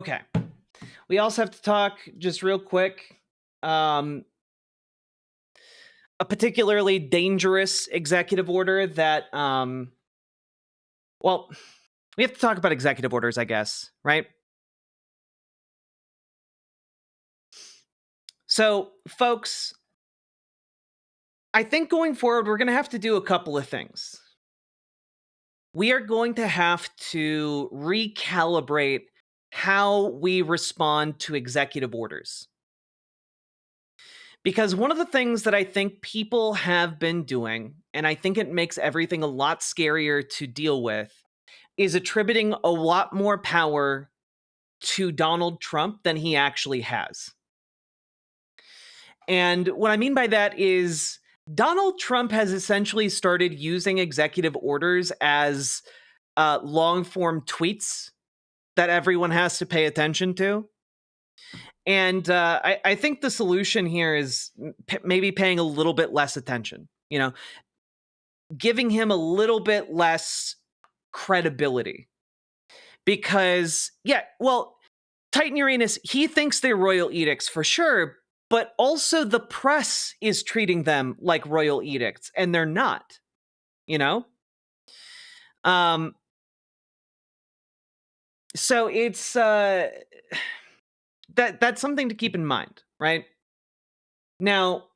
Okay. We also have to talk just real quick. A particularly dangerous executive order that, well, we have to talk about executive orders, I guess, right? So, folks, I think going forward, we're going to have to do a couple of things. We are going to have to recalibrate how we respond to executive orders. Because one of the things that I think people have been doing, and I think it makes everything a lot scarier to deal with, is attributing a lot more power to Donald Trump than he actually has. And what I mean by that is Donald Trump has essentially started using executive orders as long form tweets that everyone has to pay attention to. And I think the solution here is maybe paying a little bit less attention, giving him a little bit less credibility. Because, yeah, well, Titan Uranus, he thinks they're royal edicts for sure, but also the press is treating them like royal edicts, and they're not, you know? Um, so it's that's something to keep in mind, right? Now,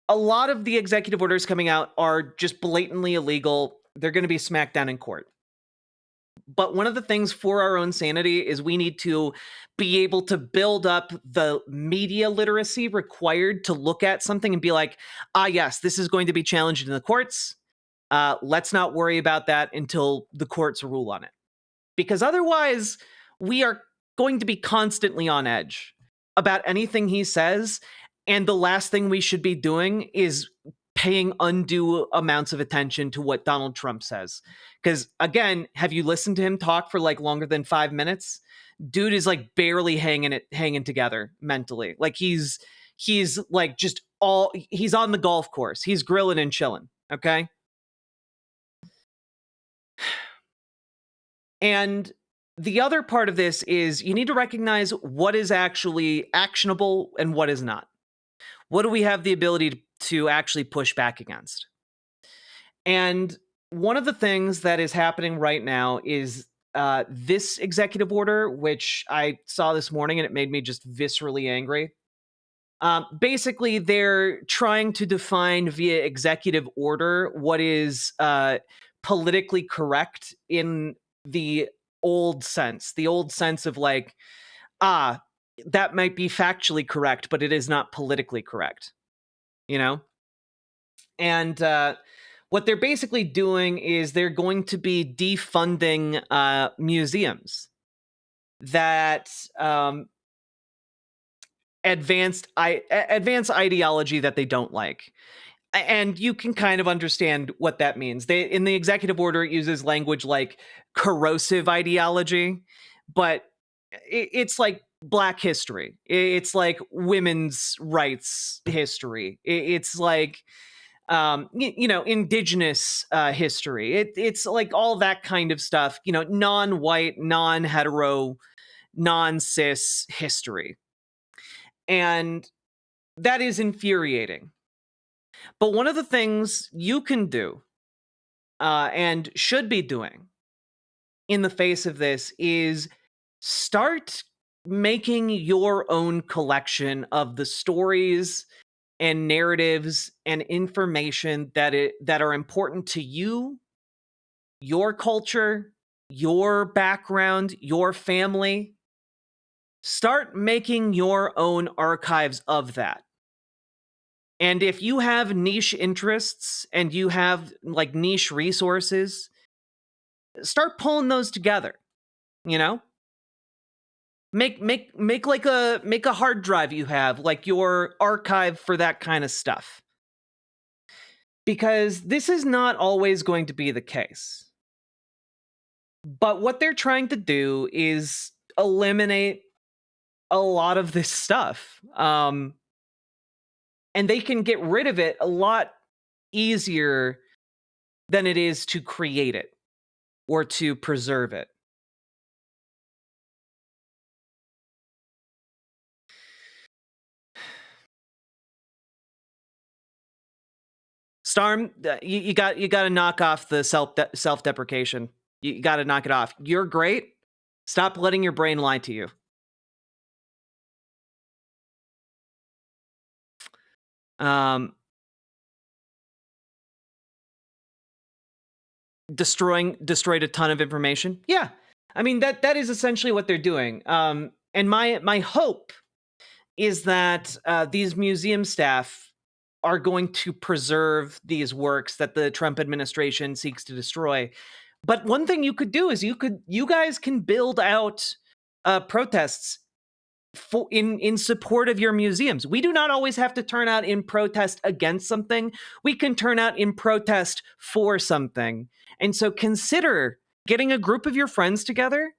a lot of the executive orders coming out are just blatantly illegal. They're going to be smacked down in court. But one of the things for our own sanity is we need to be able to build up the media literacy required to look at something and be like, yes, this is going to be challenged in the courts. Let's not worry about that until the courts rule on it. Because otherwise, we are going to be constantly on edge about anything he says. And the last thing we should be doing is paying undue amounts of attention to what Donald Trump says. Because again, have you listened to him talk for like longer than 5 minutes? Dude is like barely hanging together mentally. Like he's like he's on the golf course. He's grilling and chilling. Okay. And the other part of this is you need to recognize what is actually actionable and what is not. What do we have the ability to actually push back against? And one of the things that is happening right now is this executive order, which I saw this morning and it made me just viscerally angry. Basically, they're trying to define via executive order what is politically correct in the the old sense of like, that might be factually correct, but it is not politically correct, you know? And what they're basically doing is they're going to be defunding museums that advance ideology that they don't like. And you can kind of understand what that means. They in the executive order it uses language like corrosive ideology, but it's like Black history. It's like women's rights history. It's like indigenous history. It's like all that kind of stuff. Non-white, non-hetero, non-cis history, and that is infuriating. But one of the things you can do and should be doing in the face of this is start making your own collection of the stories and narratives and information that are important to you, your culture, your background, your family. Start making your own archives of that. And if you have niche interests and you have like niche resources, start pulling those together, you know? Make like a hard drive you have, like your archive for that kind of stuff. Because this is not always going to be the case. But what they're trying to do is eliminate a lot of this stuff. And they can get rid of it a lot easier than it is to create it or to preserve it. Storm, you got to knock off the self deprecation. You got to knock it off. You're great. Stop letting your brain lie to you. Destroyed a ton of information. Yeah, I mean that is essentially what they're doing. And my hope is that these museum staff are going to preserve these works that the Trump administration seeks to destroy. But one thing you could do is you guys can build out protests in support of your museums. We do not always have to turn out in protest against something. We can turn out in protest for something. And so consider getting a group of your friends together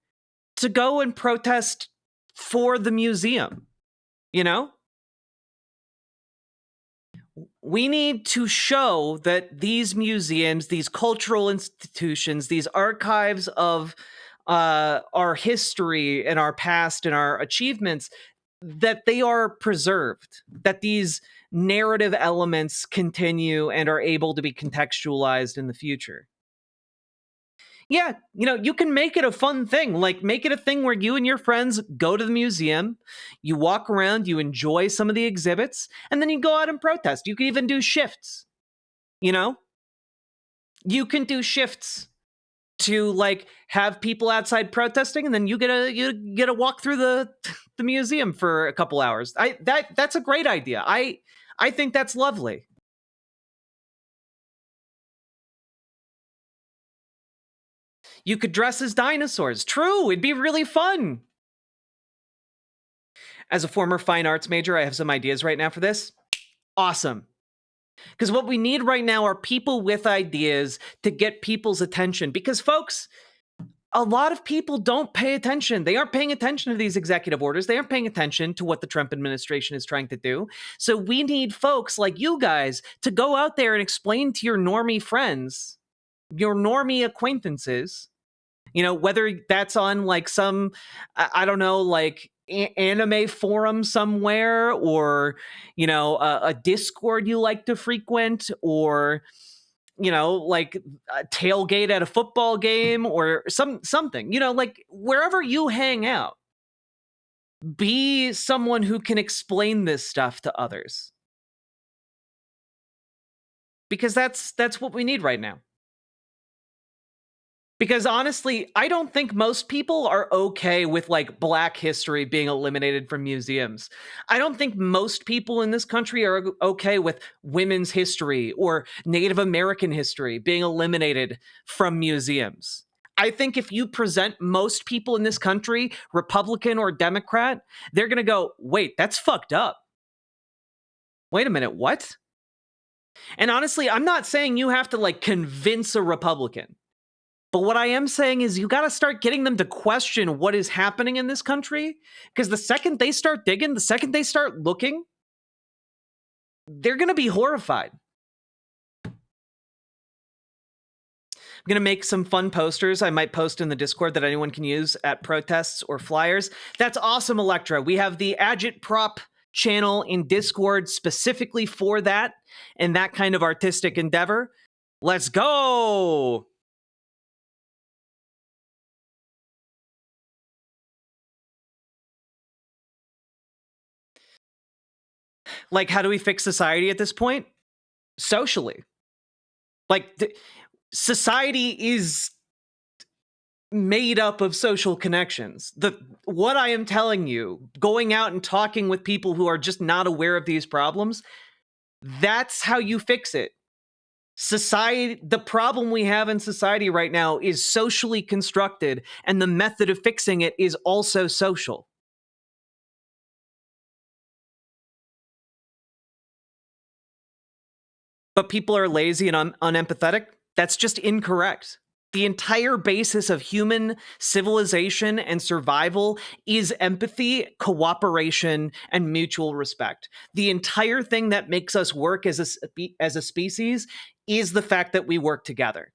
to go and protest for the museum. You know? We need to show that these museums, these cultural institutions, these archives of our history and our past and our achievements, that they are preserved, that these narrative elements continue and are able to be contextualized in the future. Yeah, you can make it a fun thing. Like, make it a thing where you and your friends go to the museum, you walk around, you enjoy some of the exhibits, and then you go out and protest. You can even do shifts. You can do shifts to like have people outside protesting, and then you get a walk through the museum for a couple hours. That's a great idea. I think that's lovely. You could dress as dinosaurs. True, it'd be really fun. As a former fine arts major, I have some ideas right now for this. Awesome. Because what we need right now are people with ideas to get people's attention. Because, folks, a lot of people don't pay attention. They aren't paying attention to these executive orders. They aren't paying attention to what the Trump administration is trying to do. So we need folks like you guys to go out there and explain to your normie friends, your normie acquaintances, whether that's on like some, I don't know, like anime forum somewhere, or, a Discord you like to frequent, or, like a tailgate at a football game, or something, like wherever you hang out, be someone who can explain this stuff to others. Because that's what we need right now. Because honestly, I don't think most people are okay with like Black history being eliminated from museums. I don't think most people in this country are okay with women's history or Native American history being eliminated from museums. I think if you present most people in this country, Republican or Democrat, they're going to go, wait, that's fucked up. Wait a minute, what? And honestly, I'm not saying you have to like convince a Republican. But what I am saying is you got to start getting them to question what is happening in this country. Because the second they start digging, the second they start looking, they're going to be horrified. I'm going to make some fun posters I might post in the Discord that anyone can use at protests or flyers. That's awesome, Electra. We have the Agitprop channel in Discord specifically for that and that kind of artistic endeavor. Let's go! Like, how do we fix society at this point? Socially. Like, society is made up of social connections. What I am telling you, going out and talking with people who are just not aware of these problems, that's how you fix it. Society, the problem we have in society right now is socially constructed, and the method of fixing it is also social. But people are lazy and unempathetic. That's just incorrect. The entire basis of human civilization and survival is empathy, cooperation, and mutual respect. The entire thing that makes us work as a species is the fact that we work together.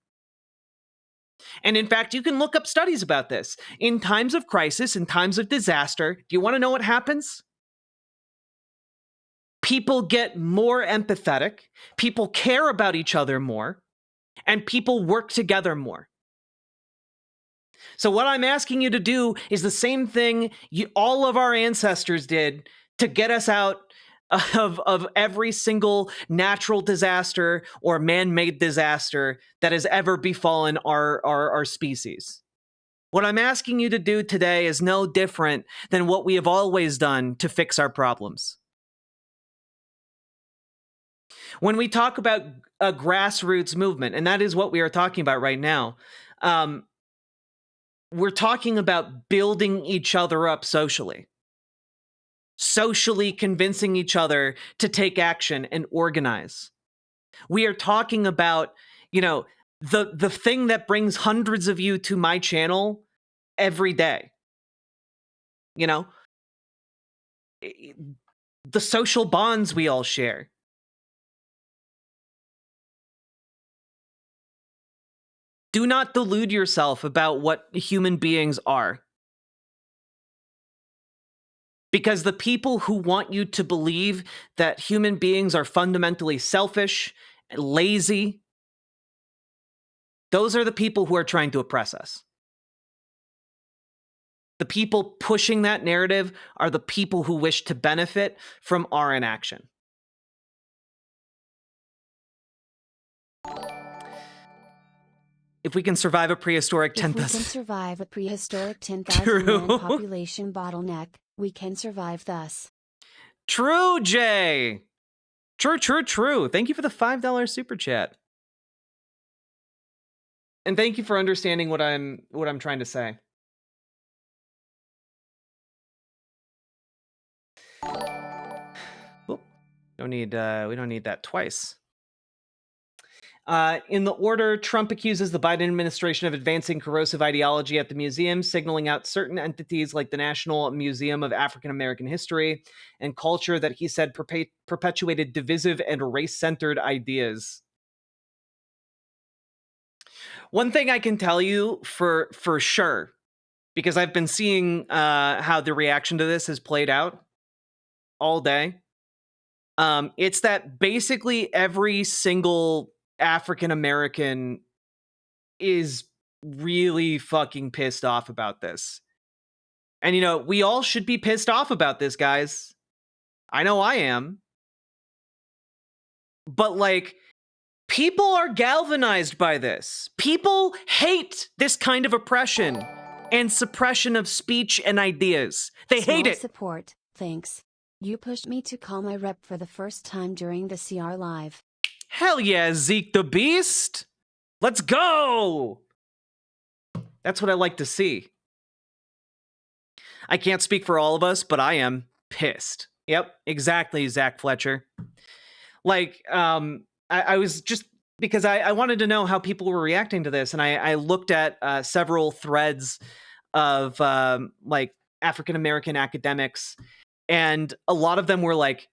And in fact, you can look up studies about this. In times of crisis, in times of disaster, do you want to know what happens? people get more empathetic, people care about each other more, and people work together more. So what I'm asking you to do is the same thing all of our ancestors did to get us out of every single natural disaster or man-made disaster that has ever befallen our species. What I'm asking you to do today is no different than what we have always done to fix our problems. When we talk about a grassroots movement, and that is what we are talking about right now, we're talking about building each other up socially convincing each other to take action and organize. We are talking about, the thing that brings hundreds of you to my channel every day. The social bonds we all share. Do not delude yourself about what human beings are. Because the people who want you to believe that human beings are fundamentally selfish, lazy, those are the people who are trying to oppress us. The people pushing that narrative are the people who wish to benefit from our inaction. If we can survive a prehistoric 10,000... If we can survive a prehistoric 10,000 man population bottleneck, we can survive thus. True, Jay! True. Thank you for the $5 super chat. And thank you for understanding what I'm trying to say. Oop. We don't need that twice. In the order, Trump accuses the Biden administration of advancing corrosive ideology at the museum, signaling out certain entities like the National Museum of African American History and Culture that he said perpetuated divisive and race-centered ideas. One thing I can tell you for sure, because I've been seeing how the reaction to this has played out all day, it's that basically every single African American is really fucking pissed off about this. And, we all should be pissed off about this, guys. I know I am. But, people are galvanized by this. People hate this kind of oppression and suppression of speech and ideas. They hate it. Support, thanks. You pushed me to call my rep for the first time during the CR Live. Hell yeah, Zeke the Beast! Let's go! That's what I like to see. I can't speak for all of us, but I am pissed. Yep, exactly, Zach Fletcher. I was just... because I wanted to know how people were reacting to this, and I looked at several threads of, African-American academics, and a lot of them were like,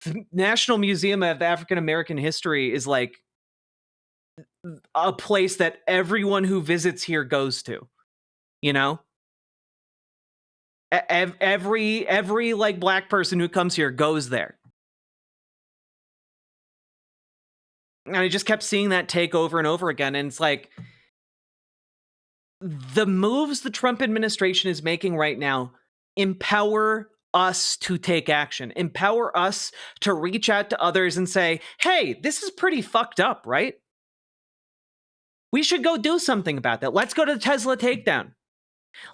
the National Museum of African American History is a place that everyone who visits here goes to, every black person who comes here goes there. And I just kept seeing that take over and over again, and it's the moves the Trump administration is making right now empower us to take action, empower us to reach out to others and say, hey, this is pretty fucked up, right? We should go do something about that. Let's go to the Tesla takedown.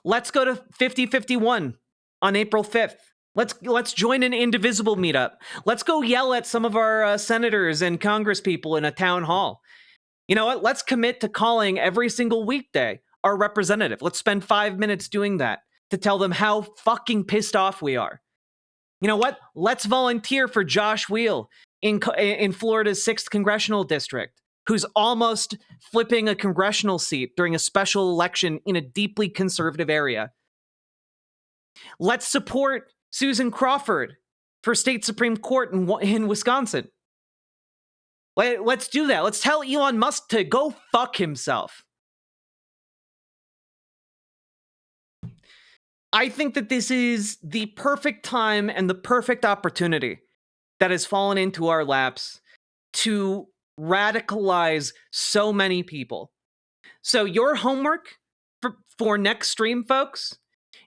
Let's go to 5051 on April 5th. Let's join an Indivisible meetup. Let's go yell at some of our senators and congresspeople in a town hall. You know what? Let's commit to calling every single weekday our representative. Let's spend 5 minutes doing that to tell them how fucking pissed off we are. You know what? Let's volunteer for Josh Wheel in Florida's 6th congressional district, who's almost flipping a congressional seat during a special election in a deeply conservative area. Let's support Susan Crawford for state Supreme Court in Wisconsin. Let's do that. Let's tell Elon Musk to go fuck himself. I think that this is the perfect time and the perfect opportunity that has fallen into our laps to radicalize so many people. So your homework for next stream, folks,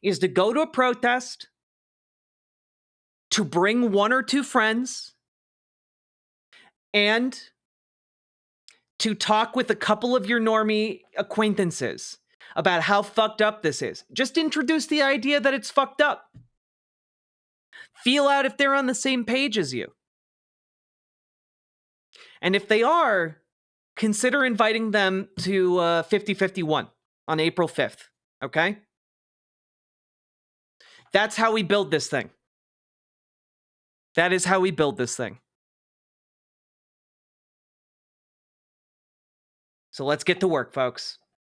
is to go to a protest, to bring 1 or 2 friends, and to talk with a couple of your normie acquaintances about how fucked up this is. Just introduce the idea that it's fucked up. Feel out if they're on the same page as you. And if they are, consider inviting them to 5051 on April 5th, okay? That's how we build this thing. That is how we build this thing. So let's get to work, folks.